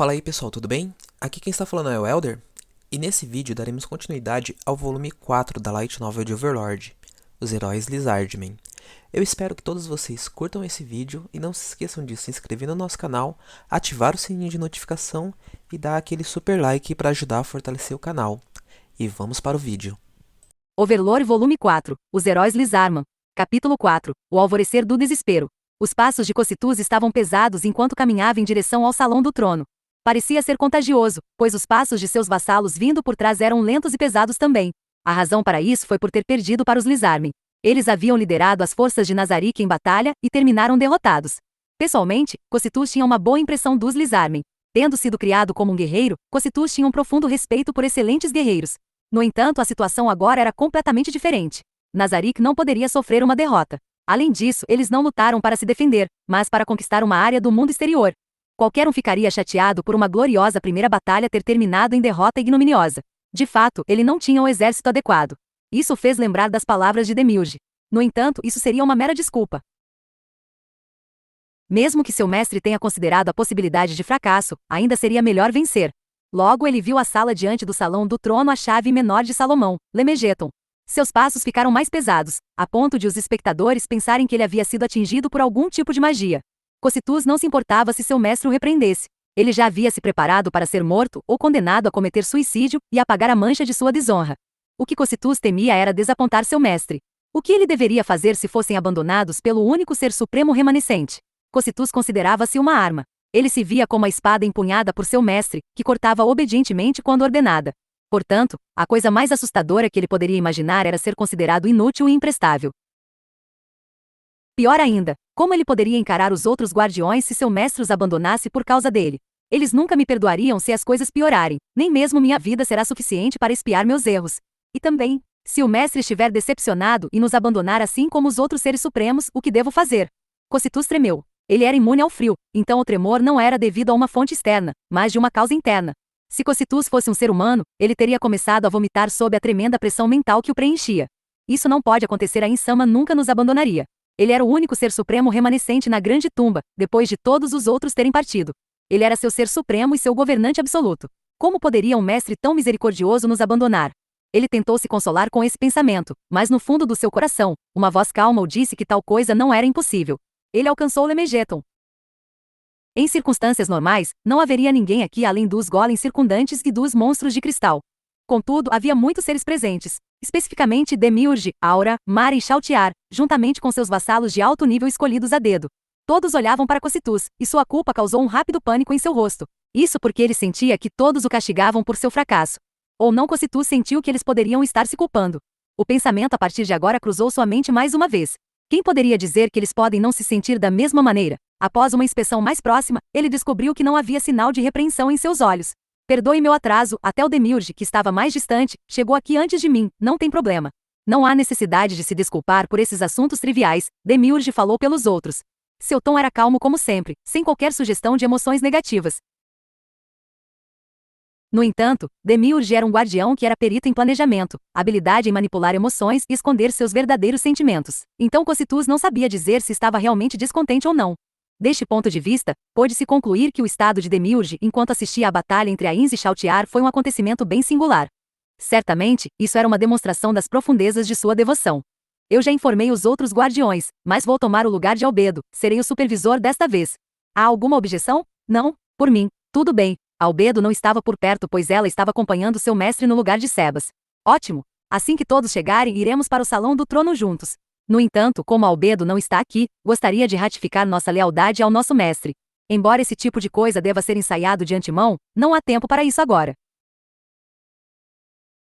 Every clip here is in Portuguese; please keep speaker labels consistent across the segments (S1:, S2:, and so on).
S1: Fala aí pessoal, tudo bem? Aqui quem está falando é o Elder, e nesse vídeo daremos continuidade ao volume 4 da Light Novel de Overlord, Os Heróis Lizardmen. Eu espero que todos vocês curtam esse vídeo e não se esqueçam de se inscrever no nosso canal, ativar o sininho de notificação e dar aquele super like para ajudar a fortalecer o canal. E vamos para o vídeo.
S2: Overlord Volume 4, Os Heróis Lizardmen. Capítulo 4, O Alvorecer do Desespero. Os passos de Cocytus estavam pesados enquanto caminhava em direção ao Salão do Trono. Parecia ser contagioso, pois os passos de seus vassalos vindo por trás eram lentos e pesados também. A razão para isso foi por ter perdido para os Lizardmen. Eles haviam liderado as forças de Nazarick em batalha e terminaram derrotados. Pessoalmente, Cocytus tinha uma boa impressão dos Lizardmen. Tendo sido criado como um guerreiro, Cocytus tinha um profundo respeito por excelentes guerreiros. No entanto, a situação agora era completamente diferente. Nazarick não poderia sofrer uma derrota. Além disso, eles não lutaram para se defender, mas para conquistar uma área do mundo exterior. Qualquer um ficaria chateado por uma gloriosa primeira batalha ter terminado em derrota ignominiosa. De fato, ele não tinha um exército adequado. Isso o fez lembrar das palavras de Demiurge. No entanto, isso seria uma mera desculpa. Mesmo que seu mestre tenha considerado a possibilidade de fracasso, ainda seria melhor vencer. Logo ele viu a sala diante do Salão do Trono a chave menor de Salomão, Lemegeton. Seus passos ficaram mais pesados, a ponto de os espectadores pensarem que ele havia sido atingido por algum tipo de magia. Cocytus não se importava se seu mestre o repreendesse. Ele já havia se preparado para ser morto ou condenado a cometer suicídio e apagar a mancha de sua desonra. O que Cocytus temia era desapontar seu mestre. O que ele deveria fazer se fossem abandonados pelo único ser supremo remanescente? Cocytus considerava-se uma arma. Ele se via como a espada empunhada por seu mestre, que cortava obedientemente quando ordenada. Portanto, a coisa mais assustadora que ele poderia imaginar era ser considerado inútil e imprestável. Pior ainda, como ele poderia encarar os outros guardiões se seu mestre os abandonasse por causa dele? Eles nunca me perdoariam se as coisas piorarem, nem mesmo minha vida será suficiente para expiar meus erros. E também, se o mestre estiver decepcionado e nos abandonar assim como os outros seres supremos, o que devo fazer? Cocytus tremeu. Ele era imune ao frio, então o tremor não era devido a uma fonte externa, mas de uma causa interna. Se Cocytus fosse um ser humano, ele teria começado a vomitar sob a tremenda pressão mental que o preenchia. Isso não pode acontecer, a Insama nunca nos abandonaria. Ele era o único ser supremo remanescente na grande tumba, depois de todos os outros terem partido. Ele era seu ser supremo e seu governante absoluto. Como poderia um mestre tão misericordioso nos abandonar? Ele tentou se consolar com esse pensamento, mas no fundo do seu coração, uma voz calma o disse que tal coisa não era impossível. Ele alcançou Lemegeton. Em circunstâncias normais, não haveria ninguém aqui além dos golems circundantes e dos monstros de cristal. Contudo, havia muitos seres presentes, especificamente Demiurge, Aura, Mara e Chautiar, juntamente com seus vassalos de alto nível escolhidos a dedo. Todos olhavam para Cocytus, e sua culpa causou um rápido pânico em seu rosto. Isso porque ele sentia que todos o castigavam por seu fracasso. Ou não, Cocytus sentiu que eles poderiam estar se culpando. O pensamento a partir de agora cruzou sua mente mais uma vez. Quem poderia dizer que eles podem não se sentir da mesma maneira? Após uma inspeção mais próxima, ele descobriu que não havia sinal de repreensão em seus olhos. Perdoe meu atraso, até o Demiurge, que estava mais distante, chegou aqui antes de mim, não tem problema. Não há necessidade de se desculpar por esses assuntos triviais, Demiurge falou pelos outros. Seu tom era calmo como sempre, sem qualquer sugestão de emoções negativas. No entanto, Demiurge era um guardião que era perito em planejamento, habilidade em manipular emoções e esconder seus verdadeiros sentimentos. Então Cocytus não sabia dizer se estava realmente descontente ou não. Deste ponto de vista, pôde-se concluir que o estado de Demiurge enquanto assistia à batalha entre Ainz e Chautiar foi um acontecimento bem singular. Certamente, isso era uma demonstração das profundezas de sua devoção. Eu já informei os outros guardiões, mas vou tomar o lugar de Albedo, serei o supervisor desta vez. Há alguma objeção? Não? Por mim, tudo bem. Albedo não estava por perto pois ela estava acompanhando seu mestre no lugar de Sebas. Ótimo! Assim que todos chegarem, iremos para o Salão do Trono juntos. No entanto, como Albedo não está aqui, gostaria de ratificar nossa lealdade ao nosso mestre. Embora esse tipo de coisa deva ser ensaiado de antemão, não há tempo para isso agora.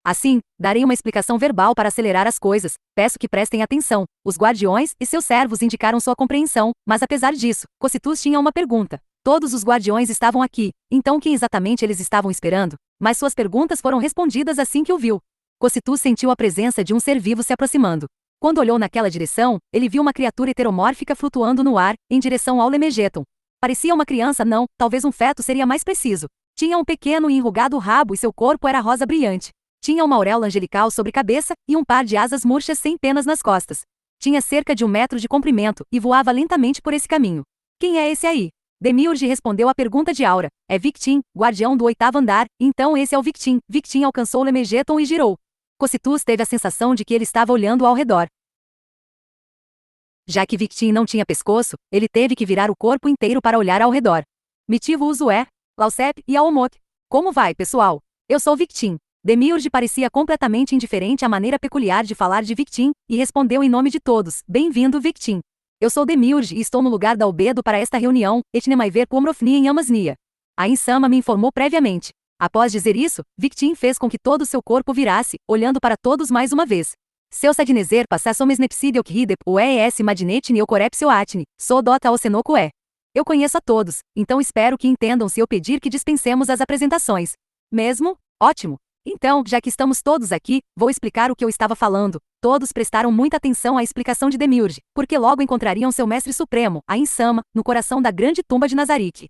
S2: Assim, darei uma explicação verbal para acelerar as coisas. Peço que prestem atenção. Os guardiões e seus servos indicaram sua compreensão, mas apesar disso, Cocytus tinha uma pergunta. Todos os guardiões estavam aqui, então quem exatamente eles estavam esperando? Mas suas perguntas foram respondidas assim que o viu. Cocytus sentiu a presença de um ser vivo se aproximando. Quando olhou naquela direção, ele viu uma criatura heteromórfica flutuando no ar, em direção ao Lemegeton. Parecia uma criança, não, talvez um feto seria mais preciso. Tinha um pequeno e enrugado rabo e seu corpo era rosa brilhante. Tinha uma auréola angelical sobre a cabeça e um par de asas murchas sem penas nas costas. Tinha cerca de 1 metro de comprimento e voava lentamente por esse caminho. Quem é esse aí? Demiurge respondeu à pergunta de Aura. É Victim, guardião do 8º andar, então esse é o Victim. Victim alcançou Lemegeton e girou. Cocytus teve a sensação de que ele estava olhando ao redor. Já que Victim não tinha pescoço, ele teve que virar o corpo inteiro para olhar ao redor. Mitivo Uzué, Lausep e Aomok. Como vai, pessoal? Eu sou Victim. Demiurge parecia completamente indiferente à maneira peculiar de falar de Victim, e respondeu em nome de todos. Bem-vindo, Victim. Eu sou Demiurge e estou no lugar da Albedo para esta reunião, Etnemaiver Pomrofnia em Amasnia. A Insama me informou previamente. Após dizer isso, Victim fez com que todo seu corpo virasse, olhando para todos mais uma vez. Seu Sadnezer passassomes nepsidel kridep o EES madinetine o corepsioatne, sou dota ocenoco é. Eu conheço a todos, então espero que entendam se eu pedir que dispensemos as apresentações. Mesmo? Ótimo! Então, já que estamos todos aqui, vou explicar o que eu estava falando. Todos prestaram muita atenção à explicação de Demiurge, porque logo encontrariam seu mestre supremo, a Insama, no coração da grande tumba de Nazarick.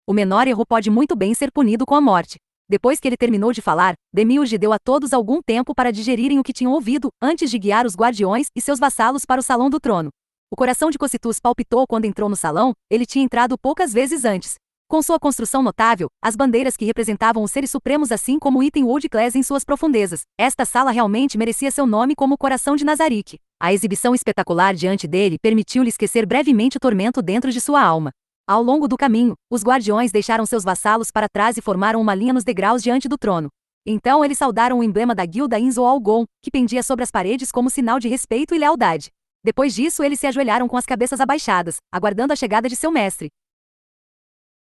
S2: O menor erro pode muito bem ser punido com a morte. Depois que ele terminou de falar, Demiurge deu a todos algum tempo para digerirem o que tinham ouvido, antes de guiar os guardiões e seus vassalos para o salão do trono. O coração de Cocytus palpitou quando entrou no salão, ele tinha entrado poucas vezes antes. Com sua construção notável, as bandeiras que representavam os seres supremos assim como o item Old Class em suas profundezas, esta sala realmente merecia seu nome como o coração de Nazarick. A exibição espetacular diante dele permitiu-lhe esquecer brevemente o tormento dentro de sua alma. Ao longo do caminho, os guardiões deixaram seus vassalos para trás e formaram uma linha nos degraus diante do trono. Então eles saudaram o emblema da guilda Inzo Algon, que pendia sobre as paredes como sinal de respeito e lealdade. Depois disso eles se ajoelharam com as cabeças abaixadas, aguardando a chegada de seu mestre.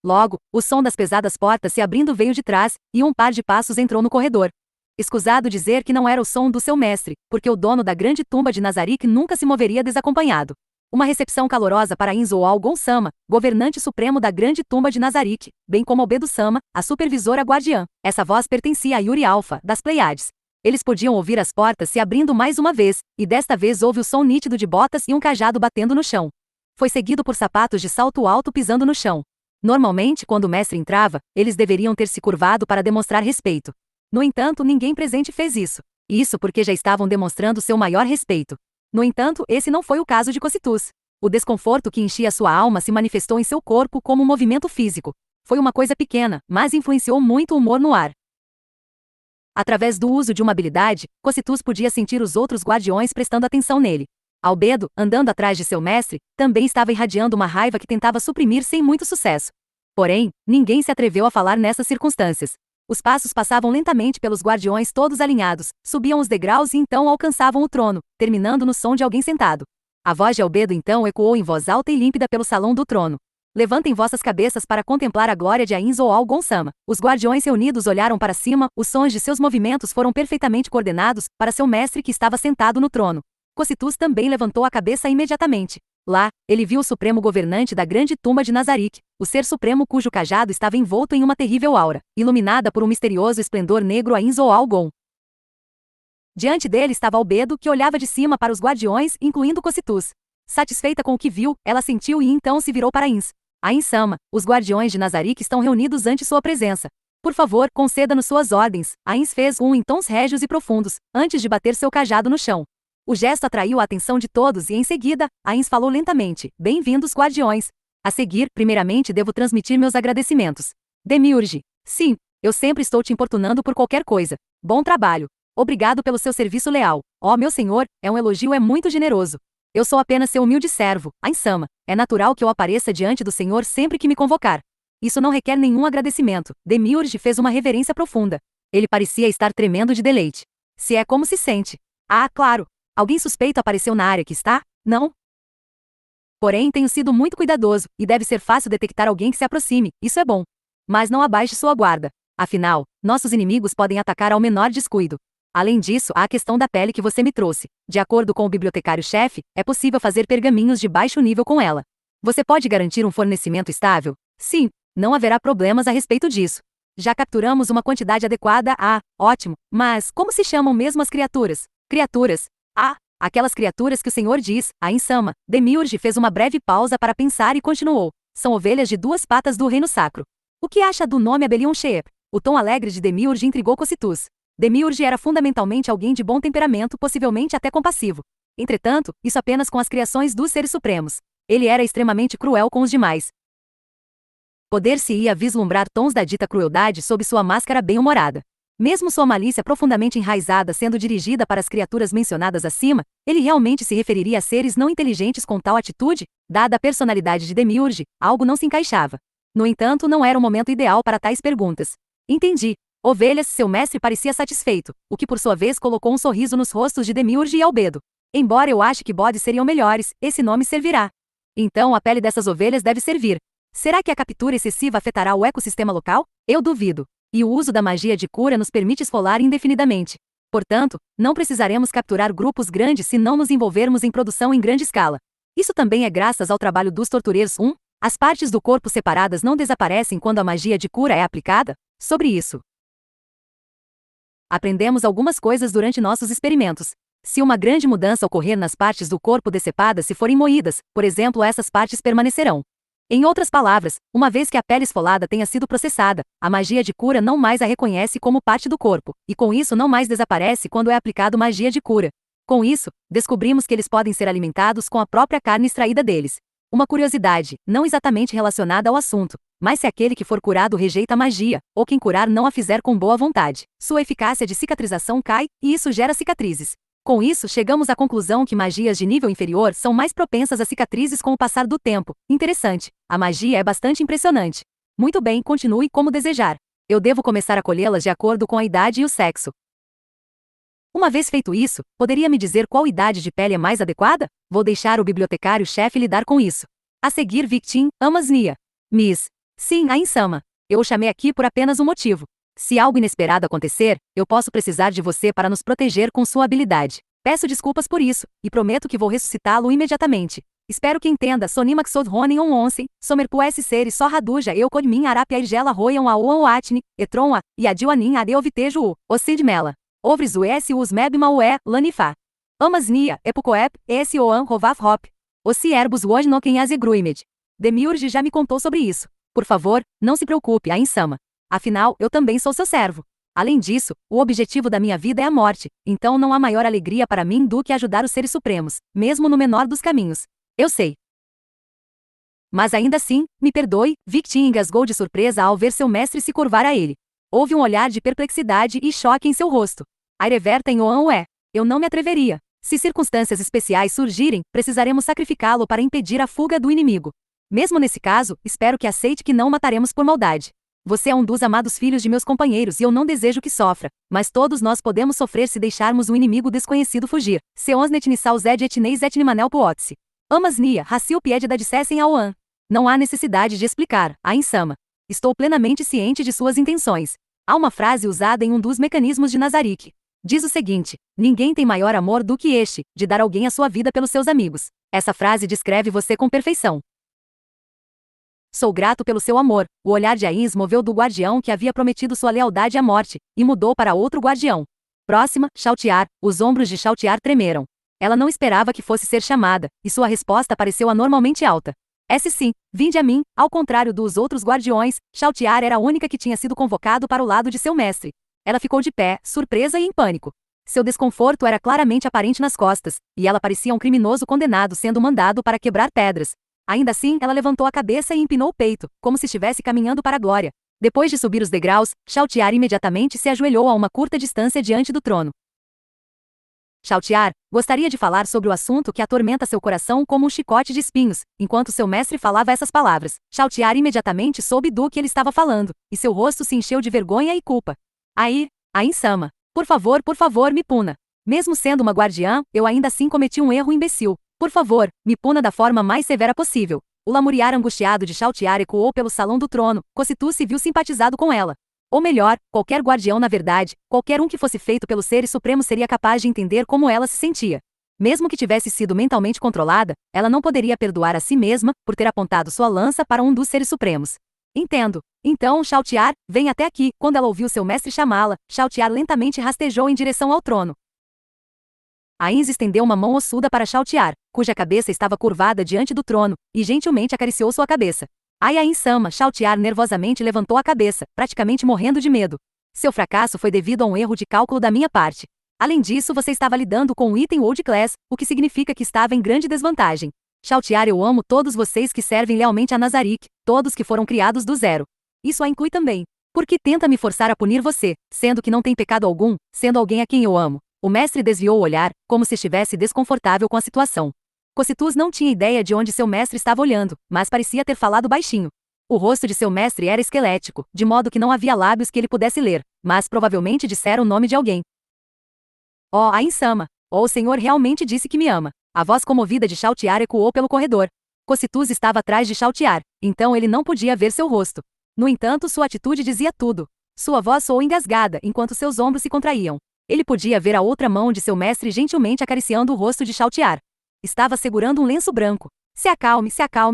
S2: Logo, o som das pesadas portas se abrindo veio de trás, e um par de passos entrou no corredor. Escusado dizer que não era o som do seu mestre, porque o dono da grande tumba de Nazarick nunca se moveria desacompanhado. Uma recepção calorosa para Inzo Algon-sama, governante supremo da grande tumba de Nazarick, bem como Albedo-sama, a supervisora guardiã. Essa voz pertencia a Yuri Alpha, das Pleiades. Eles podiam ouvir as portas se abrindo mais uma vez, e desta vez houve o som nítido de botas e um cajado batendo no chão. Foi seguido por sapatos de salto alto pisando no chão. Normalmente, quando o mestre entrava, eles deveriam ter se curvado para demonstrar respeito. No entanto, ninguém presente fez isso. Isso porque já estavam demonstrando seu maior respeito. No entanto, esse não foi o caso de Cocytus. O desconforto que enchia sua alma se manifestou em seu corpo como um movimento físico. Foi uma coisa pequena, mas influenciou muito o humor no ar. Através do uso de uma habilidade, Cocytus podia sentir os outros guardiões prestando atenção nele. Albedo, andando atrás de seu mestre, também estava irradiando uma raiva que tentava suprimir sem muito sucesso. Porém, ninguém se atreveu a falar nessas circunstâncias. Os passos passavam lentamente pelos guardiões todos alinhados, subiam os degraus e então alcançavam o trono, terminando no som de alguém sentado. A voz de Albedo então ecoou em voz alta e límpida pelo salão do trono. Levantem vossas cabeças para contemplar a glória de Ainzo Algon-sama. Os guardiões reunidos olharam para cima, os sons de seus movimentos foram perfeitamente coordenados para seu mestre que estava sentado no trono. Cocytus também levantou a cabeça imediatamente. Lá, ele viu o supremo governante da grande tumba de Nazarick, o ser supremo cujo cajado estava envolto em uma terrível aura, iluminada por um misterioso esplendor negro a Inzo Algon. Diante dele estava Albedo, que olhava de cima para os guardiões, incluindo Cocytus. Satisfeita com o que viu, ela sentiu e então se virou para Ins. A Insama, os guardiões de Nazarick estão reunidos ante sua presença. Por favor, conceda-nos suas ordens. A Ins fez em tons régios e profundos, antes de bater seu cajado no chão. O gesto atraiu a atenção de todos e em seguida, a Ins falou lentamente, bem-vindos guardiões. A seguir, primeiramente devo transmitir meus agradecimentos. Demiurge. Sim, eu sempre estou te importunando por qualquer coisa. Bom trabalho. Obrigado pelo seu serviço leal. Ó, meu senhor, um elogio é muito generoso. Eu sou apenas seu humilde servo, a Insama. É natural que eu apareça diante do senhor sempre que me convocar. Isso não requer nenhum agradecimento. Demiurge fez uma reverência profunda. Ele parecia estar tremendo de deleite. Se é como se sente. Ah, claro. Alguém suspeito apareceu na área que está? Não? Porém, tenho sido muito cuidadoso, e deve ser fácil detectar alguém que se aproxime, isso é bom. Mas não abaixe sua guarda. Afinal, nossos inimigos podem atacar ao menor descuido. Além disso, há a questão da pele que você me trouxe. De acordo com o bibliotecário-chefe, é possível fazer pergaminhos de baixo nível com ela. Você pode garantir um fornecimento estável? Sim, não haverá problemas a respeito disso. Já capturamos uma quantidade adequada. Ah, ótimo. Mas como se chamam mesmo as criaturas? Criaturas? Ah, aquelas criaturas que o senhor diz, a Insama. Demiurge fez uma breve pausa para pensar e continuou. São ovelhas de duas patas do reino sacro. O que acha do nome Abelion Sheep? O tom alegre de Demiurge intrigou Cocytus. Demiurge era fundamentalmente alguém de bom temperamento, possivelmente até compassivo. Entretanto, isso apenas com as criações dos seres supremos. Ele era extremamente cruel com os demais. Poder-se-ia vislumbrar tons da dita crueldade sob sua máscara bem-humorada. Mesmo sua malícia profundamente enraizada sendo dirigida para as criaturas mencionadas acima, ele realmente se referiria a seres não inteligentes com tal atitude? Dada a personalidade de Demiurge, algo não se encaixava. No entanto, não era o momento ideal para tais perguntas. Entendi. Ovelhas, seu mestre parecia satisfeito, o que por sua vez colocou um sorriso nos rostos de Demiurge e Albedo. Embora eu ache que bodes seriam melhores, esse nome servirá. Então a pele dessas ovelhas deve servir. Será que a captura excessiva afetará o ecossistema local? Eu duvido. E o uso da magia de cura nos permite esfolar indefinidamente. Portanto, não precisaremos capturar grupos grandes se não nos envolvermos em produção em grande escala. Isso também é graças ao trabalho dos tortureiros. As partes do corpo separadas não desaparecem quando a magia de cura é aplicada? Sobre isso, aprendemos algumas coisas durante nossos experimentos. Se uma grande mudança ocorrer nas partes do corpo decepadas se forem moídas, por exemplo, essas partes permanecerão. Em outras palavras, uma vez que a pele esfolada tenha sido processada, a magia de cura não mais a reconhece como parte do corpo, e com isso não mais desaparece quando é aplicado magia de cura. Com isso, descobrimos que eles podem ser alimentados com a própria carne extraída deles. Uma curiosidade, não exatamente relacionada ao assunto, mas se aquele que for curado rejeita a magia, ou quem curar não a fizer com boa vontade, sua eficácia de cicatrização cai, e isso gera cicatrizes. Com isso, chegamos à conclusão que magias de nível inferior são mais propensas a cicatrizes com o passar do tempo. Interessante. A magia é bastante impressionante. Muito bem, continue como desejar. Eu devo começar a colhê-las de acordo com a idade e o sexo. Uma vez feito isso, poderia me dizer qual idade de pele é mais adequada? Vou deixar o bibliotecário-chefe lidar com isso. A seguir, Victim, Amasnia. Miss. Sim, a Insama. Eu o chamei aqui por apenas um motivo. Se algo inesperado acontecer, eu posso precisar de você para nos proteger com sua habilidade. Peço desculpas por isso, e prometo que vou ressuscitá-lo imediatamente. Espero que entenda Sonimax Sodhonen on Onsen, Somerpu S. Seri Só Raduja Eu Kodmin Arapia Irgela Royan a Oan Oatni, Etron a, e Adil-Anin Adeu Vitejo o Cid Mela. Ovres o S. Us Mebma Ue, Lanifá. Amasnia, Epucoep, S. Oan Rovaf Hop. Ossi Erbus Wojnoken Azegruimed. Demiurge já me contou sobre isso. Por favor, não se preocupe, a Insama. Afinal, eu também sou seu servo. Além disso, o objetivo da minha vida é a morte, então não há maior alegria para mim do que ajudar os seres supremos, mesmo no menor dos caminhos. Eu sei. Mas ainda assim, me perdoe, Victim engasgou de surpresa ao ver seu mestre se curvar a ele. Houve um olhar de perplexidade e choque em seu rosto. Aireverta em Oan Ué. Eu não me atreveria. Se circunstâncias especiais surgirem, precisaremos sacrificá-lo para impedir a fuga do inimigo. Mesmo nesse caso, espero que aceite que não o mataremos por maldade. Você é um dos amados filhos de meus companheiros e eu não desejo que sofra, mas todos nós podemos sofrer se deixarmos um inimigo desconhecido fugir. Seonsnet Nissal Zed Etneis Etnimanel Puotse. Amasnia, Racil Piedida dissessem ao An. Não há necessidade de explicar, a Insama. Estou plenamente ciente de suas intenções. Há uma frase usada em um dos mecanismos de Nazarick. Diz o seguinte: ninguém tem maior amor do que este, de dar alguém a sua vida pelos seus amigos. Essa frase descreve você com perfeição. Sou grato pelo seu amor. O olhar de Ains moveu do guardião que havia prometido sua lealdade à morte, e mudou para outro guardião. Próxima, Chautiar. Os ombros de Chautiar tremeram. Ela não esperava que fosse ser chamada, e sua resposta pareceu anormalmente alta. Sim, vinde a mim. Ao contrário dos outros guardiões, Chautiar era a única que tinha sido convocado para o lado de seu mestre. Ela ficou de pé, surpresa e em pânico. Seu desconforto era claramente aparente nas costas, e ela parecia um criminoso condenado sendo mandado para quebrar pedras. Ainda assim, ela levantou a cabeça e empinou o peito, como se estivesse caminhando para a glória. Depois de subir os degraus, Chautiar imediatamente se ajoelhou a uma curta distância diante do trono. Chautiar, gostaria de falar sobre o assunto que atormenta seu coração como um chicote de espinhos. Enquanto seu mestre falava essas palavras, Chautiar imediatamente soube do que ele estava falando, e seu rosto se encheu de vergonha e culpa. Aí, a Insama. Por favor, me puna. Mesmo sendo uma guardiã, eu ainda assim cometi um erro imbecil. Por favor, me puna da forma mais severa possível. O lamuriar angustiado de Chautiar ecoou pelo salão do trono. Cossitu se viu simpatizado com ela. Ou melhor, qualquer guardião na verdade, qualquer um que fosse feito pelos seres supremos seria capaz de entender como ela se sentia. Mesmo que tivesse sido mentalmente controlada, ela não poderia perdoar a si mesma por ter apontado sua lança para um dos seres supremos. Entendo. Então, Chautiar, vem até aqui. Quando ela ouviu seu mestre chamá-la, Chautiar lentamente rastejou em direção ao trono. Ains estendeu uma mão ossuda para Chautiar, cuja cabeça estava curvada diante do trono, e gentilmente acariciou sua cabeça. Ai, a Insama! Chautiar nervosamente levantou a cabeça, praticamente morrendo de medo. Seu fracasso foi devido a um erro de cálculo da minha parte. Além disso, você estava lidando com um item Old Class, o que significa que estava em grande desvantagem. Shaltiar, eu amo todos vocês que servem lealmente a Nazarick, todos que foram criados do zero. Isso a inclui também. Porque tenta me forçar a punir você, sendo que não tem pecado algum, sendo alguém a quem eu amo. O mestre desviou o olhar, como se estivesse desconfortável com a situação. Cositus não tinha ideia de onde seu mestre estava olhando, mas parecia ter falado baixinho. O rosto de seu mestre era esquelético, de modo que não havia lábios que ele pudesse ler, mas provavelmente dissera o nome de alguém. Oh, Ain-sama! Oh, o senhor realmente disse que me ama. A voz comovida de Shaltiar ecoou pelo corredor. Cositus estava atrás de Shaltiar, então ele não podia ver seu rosto. No entanto, sua atitude dizia tudo. Sua voz soou engasgada enquanto seus ombros se contraíam. Ele podia ver a outra mão de seu mestre gentilmente acariciando o rosto de Shaltiar. Estava segurando um lenço branco. Se acalme,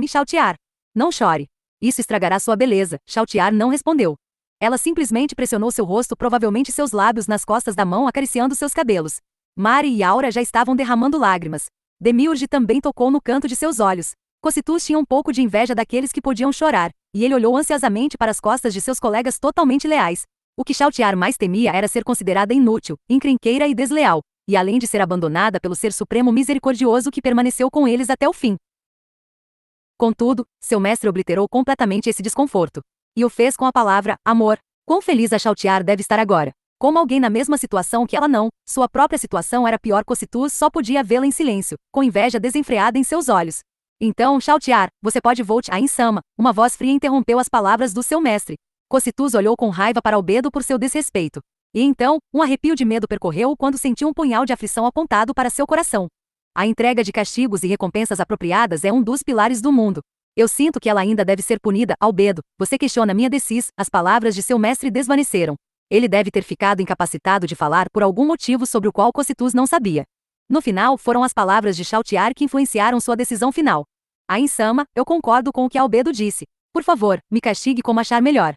S2: Shaltiar. Não chore. Isso estragará sua beleza. Shaltiar não respondeu. Ela simplesmente pressionou seu rosto, provavelmente seus lábios nas costas da mão acariciando seus cabelos. Mari e Aura já estavam derramando lágrimas. Demiurge também tocou no canto de seus olhos. Cositus tinha um pouco de inveja daqueles que podiam chorar, e ele olhou ansiosamente para as costas de seus colegas totalmente leais. O que Shaltiar mais temia era ser considerada inútil, encrenqueira e desleal, e além de ser abandonada pelo Ser Supremo Misericordioso que permaneceu com eles até o fim. Contudo, seu mestre obliterou completamente esse desconforto. E o fez com a palavra, amor. Quão feliz a Shaltiar deve estar agora. Como alguém na mesma situação que ela não, sua própria situação era pior. Cositus só podia vê-la em silêncio, com inveja desenfreada em seus olhos. Então, Shaltiar, você pode volte a Ain-sama. Uma voz fria interrompeu as palavras do seu mestre. Cositus olhou com raiva para Albedo por seu desrespeito. E então, um arrepio de medo percorreu-o quando sentiu um punhal de aflição apontado para seu coração. A entrega de castigos e recompensas apropriadas é um dos pilares do mundo. Eu sinto que ela ainda deve ser punida, Albedo. Você questiona minha decis. As palavras de seu mestre desvaneceram. Ele deve ter ficado incapacitado de falar por algum motivo sobre o qual Cositus não sabia. No final, foram as palavras de Shaltiar que influenciaram sua decisão final. Ain-sama, eu concordo com o que Albedo disse. Por favor, me castigue como achar melhor.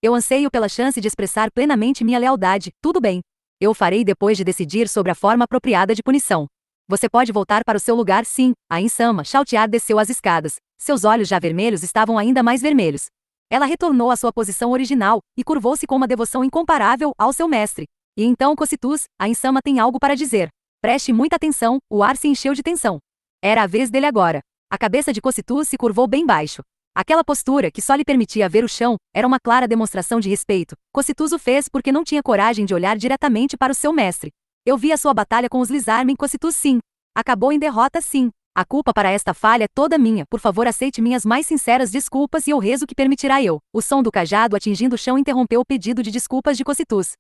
S2: Eu anseio pela chance de expressar plenamente minha lealdade, tudo bem. Eu o farei depois de decidir sobre a forma apropriada de punição. Você pode voltar para o seu lugar, sim. Ain-sama. Shaltiar desceu as escadas. Seus olhos já vermelhos estavam ainda mais vermelhos. Ela retornou à sua posição original, e curvou-se com uma devoção incomparável ao seu mestre. E então Cositus, Ain-sama tem algo para dizer. Preste muita atenção, o ar se encheu de tensão. Era a vez dele agora. A cabeça de Cositus se curvou bem baixo. Aquela postura, que só lhe permitia ver o chão, era uma clara demonstração de respeito. Cositus o fez porque não tinha coragem de olhar diretamente para o seu mestre. Eu vi a sua batalha com os Lizarmen, Cositus, sim. Acabou em derrota, sim. A culpa para esta falha é toda minha. Por favor, aceite minhas mais sinceras desculpas e eu rezo que permitirá eu. O som do cajado atingindo o chão interrompeu o pedido de desculpas de Cositus.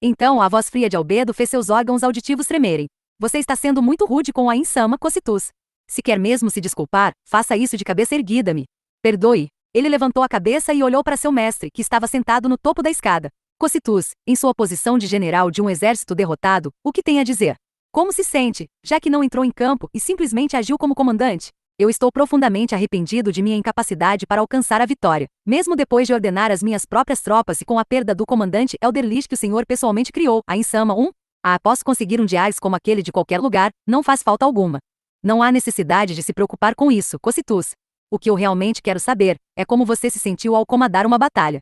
S2: Então a voz fria de Albedo fez seus órgãos auditivos tremerem. Você está sendo muito rude com a Ain-sama, Cositus. Se quer mesmo se desculpar, faça isso de cabeça erguida-me. Perdoe. Ele levantou a cabeça e olhou para seu mestre, que estava sentado no topo da escada. Cositus, em sua posição de general de um exército derrotado, o que tem a dizer? Como se sente, já que não entrou em campo e simplesmente agiu como comandante? Eu estou profundamente arrependido de minha incapacidade para alcançar a vitória, mesmo depois de ordenar as minhas próprias tropas e com a perda do comandante Elderlich que o senhor pessoalmente criou. Ain-sama, posso conseguir um dias como aquele de qualquer lugar, não faz falta alguma. Não há necessidade de se preocupar com isso, Cositus. O que eu realmente quero saber é como você se sentiu ao comandar uma batalha.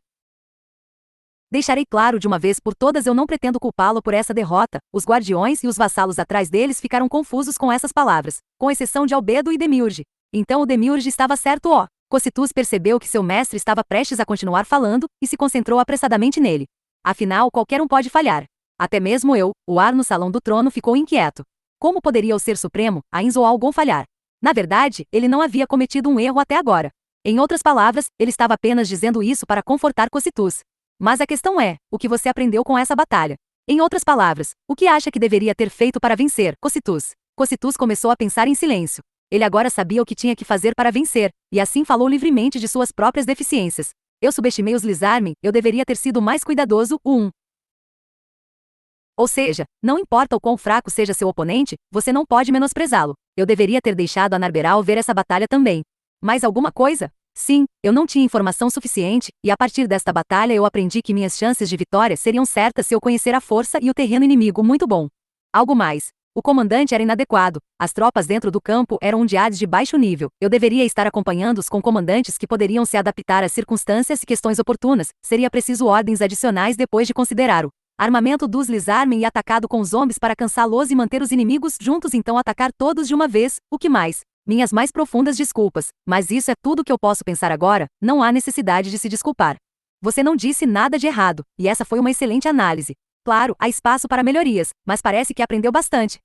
S2: Deixarei claro de uma vez por todas, eu não pretendo culpá-lo por essa derrota. Os guardiões e os vassalos atrás deles ficaram confusos com essas palavras, com exceção de Albedo e Demiurge. Então o Demiurge estava certo, ó. Cositus percebeu que seu mestre estava prestes a continuar falando, e se concentrou apressadamente nele. Afinal, qualquer um pode falhar. Até mesmo eu. O ar no salão do trono ficou inquieto. Como poderia o Ser Supremo, Ain-Zoalgon, falhar? Na verdade, ele não havia cometido um erro até agora. Em outras palavras, ele estava apenas dizendo isso para confortar Cositus. Mas a questão é, o que você aprendeu com essa batalha? Em outras palavras, o que acha que deveria ter feito para vencer, Cositus? Cositus começou a pensar em silêncio. Ele agora sabia o que tinha que fazer para vencer, e assim falou livremente de suas próprias deficiências. Eu subestimei os Lizarmen, eu deveria ter sido mais cuidadoso, Ou seja, não importa o quão fraco seja seu oponente, você não pode menosprezá-lo. Eu deveria ter deixado a Narberal ver essa batalha também. Mais alguma coisa? Sim, eu não tinha informação suficiente, e a partir desta batalha eu aprendi que minhas chances de vitória seriam certas se eu conhecer a força e o terreno inimigo muito bom. Algo mais. O comandante era inadequado, as tropas dentro do campo eram unidades de baixo nível, eu deveria estar acompanhando-os com comandantes que poderiam se adaptar às circunstâncias e questões oportunas, seria preciso ordens adicionais depois de considerar o Armamento dos Lizarmen e atacado com zombies para cansá-los e manter os inimigos juntos, então atacar todos de uma vez. O que mais? Minhas mais profundas desculpas, mas isso é tudo que eu posso pensar agora, não há necessidade de se desculpar. Você não disse nada de errado, e essa foi uma excelente análise. Claro, há espaço para melhorias, mas parece que aprendeu bastante.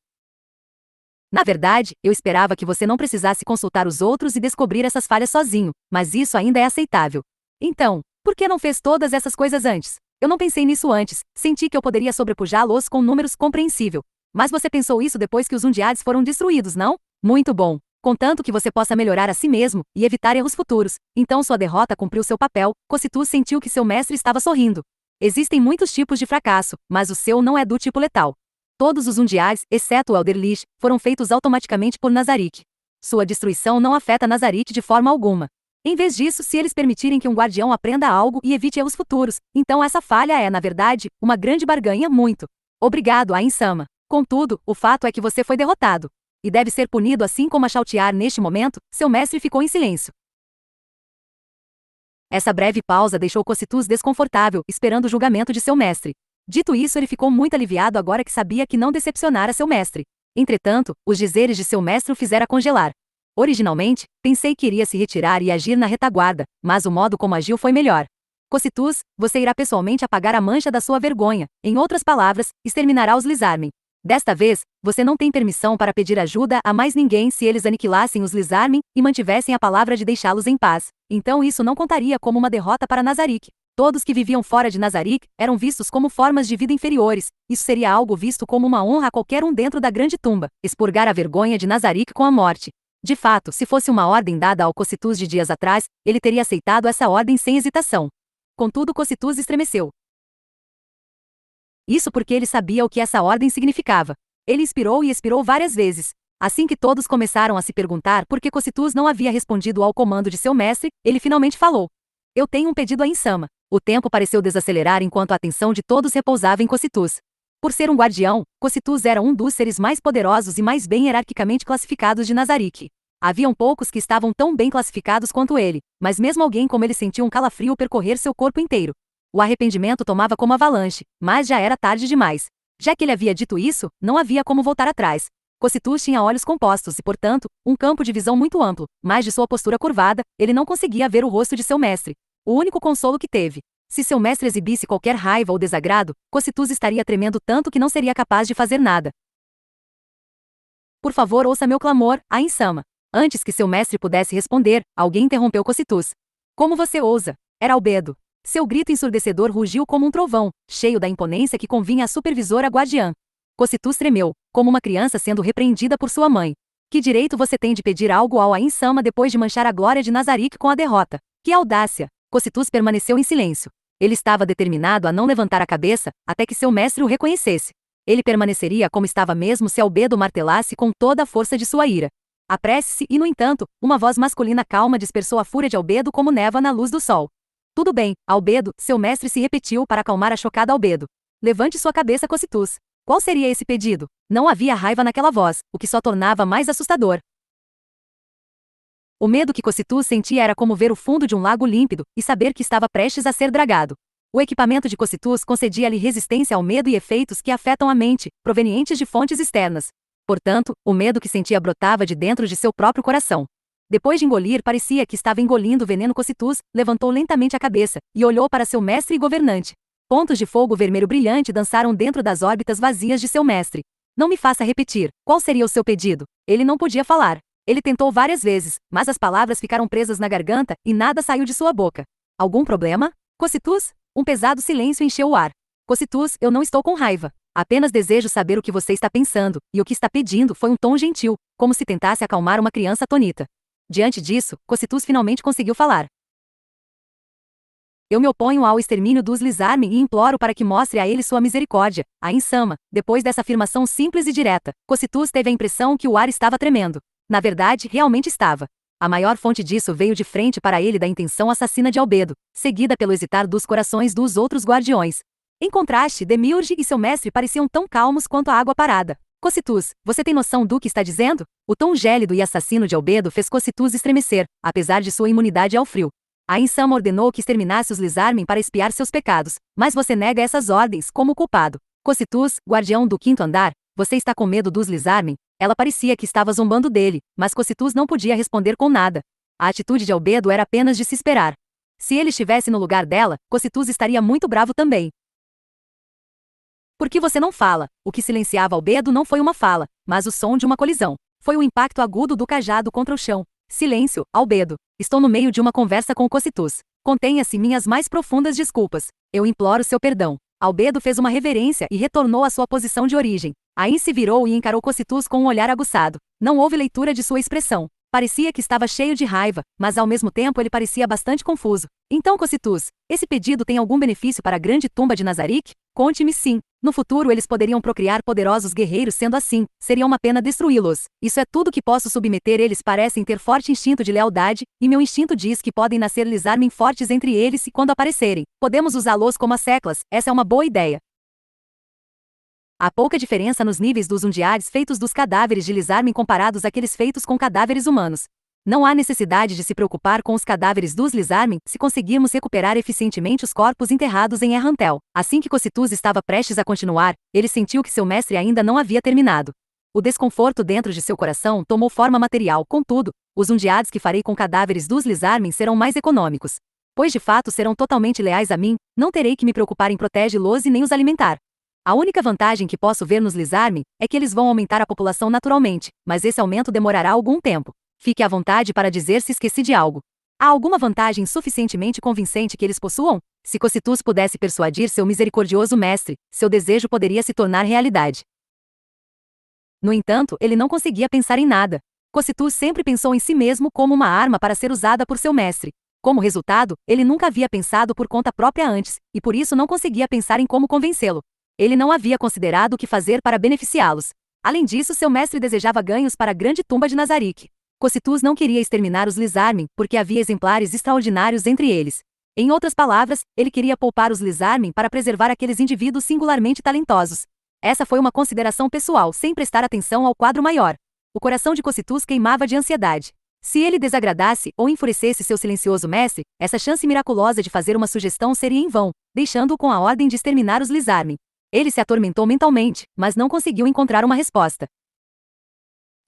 S2: Na verdade, eu esperava que você não precisasse consultar os outros e descobrir essas falhas sozinho, mas isso ainda é aceitável. Então, por que não fez todas essas coisas antes? Eu não pensei nisso antes, senti que eu poderia sobrepujá-los com números compreensível. Mas você pensou isso depois que os Undeads foram destruídos, não? Muito bom. Contanto que você possa melhorar a si mesmo e evitar erros futuros, então sua derrota cumpriu seu papel. Cocytus sentiu que seu mestre estava sorrindo. Existem muitos tipos de fracasso, mas o seu não é do tipo letal. Todos os Undeads, exceto o Elder Lich, foram feitos automaticamente por Nazarick. Sua destruição não afeta Nazarick de forma alguma. Em vez disso, se eles permitirem que um guardião aprenda algo e evite erros futuros, então essa falha é, na verdade, uma grande barganha. Muito obrigado, Ainsama. Contudo, o fato é que você foi derrotado. E deve ser punido assim como a Shalltear neste momento. Seu mestre ficou em silêncio. Essa breve pausa deixou Cocytus desconfortável, esperando o julgamento de seu mestre. Dito isso, ele ficou muito aliviado agora que sabia que não decepcionara seu mestre. Entretanto, os dizeres de seu mestre o fizera congelar. Originalmente, pensei que iria se retirar e agir na retaguarda, mas o modo como agiu foi melhor. Cocytus, você irá pessoalmente apagar a mancha da sua vergonha. Em outras palavras, exterminará os Lizarmen. Desta vez, você não tem permissão para pedir ajuda a mais ninguém se eles aniquilassem os Lizarmen e mantivessem a palavra de deixá-los em paz. Então isso não contaria como uma derrota para Nazarick. Todos que viviam fora de Nazarick eram vistos como formas de vida inferiores. Isso seria algo visto como uma honra a qualquer um dentro da grande tumba. Expurgar a vergonha de Nazarick com a morte. De fato, se fosse uma ordem dada ao Cocytus de dias atrás, ele teria aceitado essa ordem sem hesitação. Contudo, Cocytus estremeceu. Isso porque ele sabia o que essa ordem significava. Ele inspirou e expirou várias vezes. Assim que todos começaram a se perguntar por que Cocytus não havia respondido ao comando de seu mestre, ele finalmente falou. Eu tenho um pedido a Insama. O tempo pareceu desacelerar enquanto a atenção de todos repousava em Cocytus. Por ser um guardião, Cocytus era um dos seres mais poderosos e mais bem hierarquicamente classificados de Nazarick. Haviam poucos que estavam tão bem classificados quanto ele, mas mesmo alguém como ele sentiu um calafrio percorrer seu corpo inteiro. O arrependimento tomava como avalanche, mas já era tarde demais. Já que ele havia dito isso, não havia como voltar atrás. Cocytus tinha olhos compostos e, portanto, um campo de visão muito amplo, mas de sua postura curvada, ele não conseguia ver o rosto de seu mestre. O único consolo que teve. Se seu mestre exibisse qualquer raiva ou desagrado, Cocytus estaria tremendo tanto que não seria capaz de fazer nada. Por favor, ouça meu clamor, Ainsama. Antes que seu mestre pudesse responder, alguém interrompeu Cocytus. Como você ousa? Era Albedo. Seu grito ensurdecedor rugiu como um trovão, cheio da imponência que convinha à supervisora guardiã. Cocytus tremeu, como uma criança sendo repreendida por sua mãe. Que direito você tem de pedir algo ao Ainsama depois de manchar a glória de Nazarick com a derrota? Que audácia! Cocytus permaneceu em silêncio. Ele estava determinado a não levantar a cabeça até que seu mestre o reconhecesse. Ele permaneceria como estava mesmo se Albedo martelasse com toda a força de sua ira. Apresse-se e, no entanto, uma voz masculina calma dispersou a fúria de Albedo como névoa na luz do sol. Tudo bem, Albedo, seu mestre se repetiu para acalmar a chocada Albedo. Levante sua cabeça, Cocytus. Qual seria esse pedido? Não havia raiva naquela voz, o que só tornava mais assustador. O medo que Cocytus sentia era como ver o fundo de um lago límpido e saber que estava prestes a ser dragado. O equipamento de Cocytus concedia-lhe resistência ao medo e efeitos que afetam a mente, provenientes de fontes externas. Portanto, o medo que sentia brotava de dentro de seu próprio coração. Depois de engolir, parecia que estava engolindo o veneno. Cocytus levantou lentamente a cabeça e olhou para seu mestre e governante. Pontos de fogo vermelho brilhante dançaram dentro das órbitas vazias de seu mestre. Não me faça repetir. Qual seria o seu pedido? Ele não podia falar. Ele tentou várias vezes, mas as palavras ficaram presas na garganta e nada saiu de sua boca. Algum problema? Cocytus? Um pesado silêncio encheu o ar. Cocytus, eu não estou com raiva. Apenas desejo saber o que você está pensando, e o que está pedindo foi um tom gentil, como se tentasse acalmar uma criança atonita. Diante disso, Cocytus finalmente conseguiu falar. Eu me oponho ao extermínio dos Lizarmen e imploro para que mostre a ele sua misericórdia, Ainsama. Depois dessa afirmação simples e direta, Cocytus teve a impressão que o ar estava tremendo. Na verdade, realmente estava. A maior fonte disso veio de frente para ele da intenção assassina de Albedo, seguida pelo hesitar dos corações dos outros guardiões. Em contraste, Demiurge e seu mestre pareciam tão calmos quanto a água parada. Cocytus, você tem noção do que está dizendo? O tom gélido e assassino de Albedo fez Cocytus estremecer, apesar de sua imunidade ao frio. Ain-sama ordenou que exterminasse os Lizarmen para expiar seus pecados, mas você nega essas ordens como culpado. Cositus, guardião do quinto andar, você está com medo dos Lizarmen? Ela parecia que estava zombando dele, mas Cositus não podia responder com nada. A atitude de Albedo era apenas de se esperar. Se ele estivesse no lugar dela, Cositus estaria muito bravo também. Por que você não fala? O que silenciava Albedo não foi uma fala, mas o som de uma colisão. Foi o impacto agudo do cajado contra o chão. Silêncio, Albedo. Estou no meio de uma conversa com Cositus. Contenha-se minhas mais profundas desculpas. Eu imploro seu perdão. Albedo fez uma reverência e retornou à sua posição de origem. Ain se virou e encarou Cositus com um olhar aguçado. Não houve leitura de sua expressão. Parecia que estava cheio de raiva, mas ao mesmo tempo ele parecia bastante confuso. Então, Cositus, esse pedido tem algum benefício para a grande tumba de Nazarick? Conte-me sim. No futuro eles poderiam procriar poderosos guerreiros, sendo assim, seria uma pena destruí-los. Isso é tudo que posso submeter. Eles parecem ter forte instinto de lealdade, e meu instinto diz que podem nascer Lizarmen fortes entre eles e quando aparecerem, podemos usá-los como as seclas. Essa é uma boa ideia. Há pouca diferença nos níveis dos undiares feitos dos cadáveres de Lizarmen comparados àqueles feitos com cadáveres humanos. Não há necessidade de se preocupar com os cadáveres dos Lizarmen se conseguirmos recuperar eficientemente os corpos enterrados em Errantel. Assim que Cositus estava prestes a continuar, ele sentiu que seu mestre ainda não havia terminado. O desconforto dentro de seu coração tomou forma material. Contudo, os undiados que farei com cadáveres dos Lizarmen serão mais econômicos. Pois de fato serão totalmente leais a mim, não terei que me preocupar em protegê-los e nem os alimentar. A única vantagem que posso ver nos Lizarmen é que eles vão aumentar a população naturalmente, mas esse aumento demorará algum tempo. Fique à vontade para dizer se esqueci de algo. Há alguma vantagem suficientemente convincente que eles possuam? Se Cositus pudesse persuadir seu misericordioso mestre, seu desejo poderia se tornar realidade. No entanto, ele não conseguia pensar em nada. Cositus sempre pensou em si mesmo como uma arma para ser usada por seu mestre. Como resultado, ele nunca havia pensado por conta própria antes, e por isso não conseguia pensar em como convencê-lo. Ele não havia considerado o que fazer para beneficiá-los. Além disso, seu mestre desejava ganhos para a grande tumba de Nazarick. Cositus não queria exterminar os Lizarmen, porque havia exemplares extraordinários entre eles. Em outras palavras, ele queria poupar os Lizarmen para preservar aqueles indivíduos singularmente talentosos. Essa foi uma consideração pessoal, sem prestar atenção ao quadro maior. O coração de Cositus queimava de ansiedade. Se ele desagradasse ou enfurecesse seu silencioso mestre, essa chance miraculosa de fazer uma sugestão seria em vão, deixando-o com a ordem de exterminar os Lizarmen. Ele se atormentou mentalmente, mas não conseguiu encontrar uma resposta.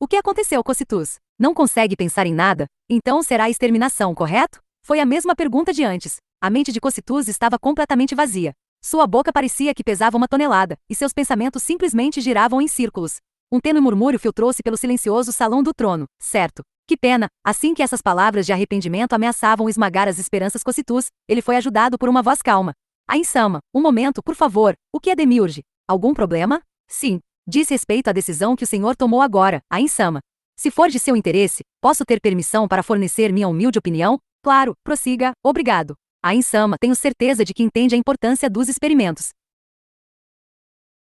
S2: O que aconteceu, Cositus? Não consegue pensar em nada? Então será a exterminação, correto? Foi a mesma pergunta de antes. A mente de Cositus estava completamente vazia. Sua boca parecia que pesava uma tonelada, e seus pensamentos simplesmente giravam em círculos. Um tênue murmúrio filtrou-se pelo silencioso salão do trono. Certo. Que pena. Assim que essas palavras de arrependimento ameaçavam esmagar as esperanças Cositus, ele foi ajudado por uma voz calma. Ain-sama, um momento, por favor. O que é Demiurge? Algum problema? Sim. Diz respeito à decisão que o senhor tomou agora, Ain-sama. Se for de seu interesse, posso ter permissão para fornecer minha humilde opinião? Claro, prossiga, obrigado. Ain-sama, tenho certeza de que entende a importância dos experimentos.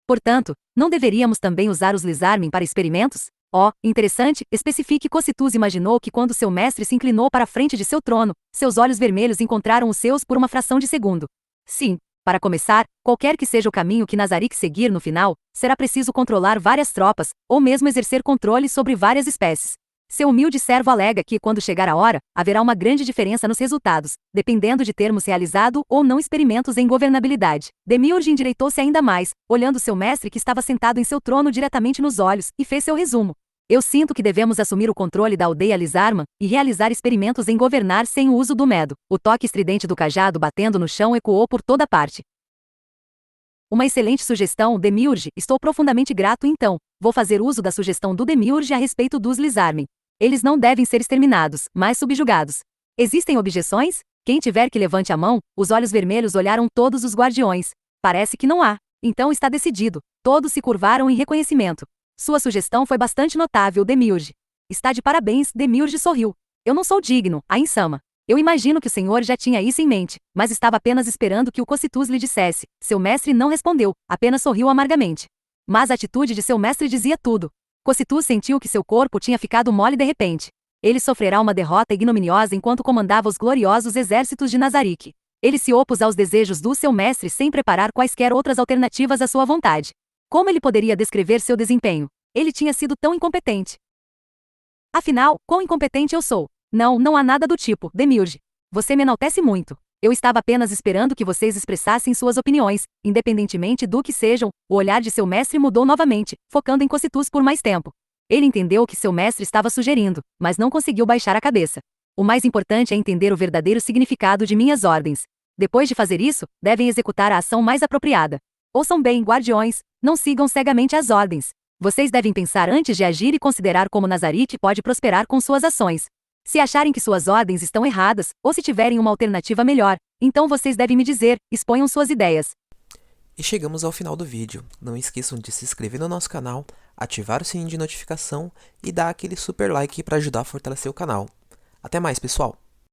S2: Portanto, não deveríamos também usar os Lizarmen para experimentos? Oh, interessante, especifique. Cositus imaginou que quando seu mestre se inclinou para a frente de seu trono, seus olhos vermelhos encontraram os seus por uma fração de segundo. Sim. Para começar, qualquer que seja o caminho que Nazarick seguir no final, será preciso controlar várias tropas, ou mesmo exercer controle sobre várias espécies. Seu humilde servo alega que, quando chegar a hora, haverá uma grande diferença nos resultados, dependendo de termos realizado ou não experimentos em governabilidade. Demiurge endireitou-se ainda mais, olhando seu mestre que estava sentado em seu trono diretamente nos olhos, e fez seu resumo. Eu sinto que devemos assumir o controle da aldeia Lizarman e realizar experimentos em governar sem o uso do medo. O toque estridente do cajado batendo no chão ecoou por toda parte. Uma excelente sugestão, Demiurge. Estou profundamente grato. Então, vou fazer uso da sugestão do Demiurge a respeito dos Lizarmen. Eles não devem ser exterminados, mas subjugados. Existem objeções? Quem tiver que levante a mão. Os olhos vermelhos olharam todos os guardiões. Parece que não há. Então está decidido. Todos se curvaram em reconhecimento. Sua sugestão foi bastante notável, Demiurge. Está de parabéns. Demiurge sorriu. Eu não sou digno, Ain-sama. Eu imagino que o senhor já tinha isso em mente, mas estava apenas esperando que o Cositus lhe dissesse. Seu mestre não respondeu, apenas sorriu amargamente. Mas a atitude de seu mestre dizia tudo. Cositus sentiu que seu corpo tinha ficado mole de repente. Ele sofrerá uma derrota ignominiosa enquanto comandava os gloriosos exércitos de Nazarick. Ele se opôs aos desejos do seu mestre sem preparar quaisquer outras alternativas à sua vontade. Como ele poderia descrever seu desempenho? Ele tinha sido tão incompetente. Afinal, quão incompetente eu sou? Não, não há nada do tipo, Demiurge. Você me enaltece muito. Eu estava apenas esperando que vocês expressassem suas opiniões, independentemente do que sejam. O olhar de seu mestre mudou novamente, focando em Cocytus por mais tempo. Ele entendeu o que seu mestre estava sugerindo, mas não conseguiu baixar a cabeça. O mais importante é entender o verdadeiro significado de minhas ordens. Depois de fazer isso, devem executar a ação mais apropriada. Ouçam bem, guardiões, não sigam cegamente as ordens. Vocês devem pensar antes de agir e considerar como Nazarite pode prosperar com suas ações. Se acharem que suas ordens estão erradas, ou se tiverem uma alternativa melhor, então vocês devem me dizer, exponham suas ideias.
S1: E chegamos ao final do vídeo. Não esqueçam de se inscrever no nosso canal, ativar o sininho de notificação e dar aquele super like para ajudar a fortalecer o canal. Até mais, pessoal!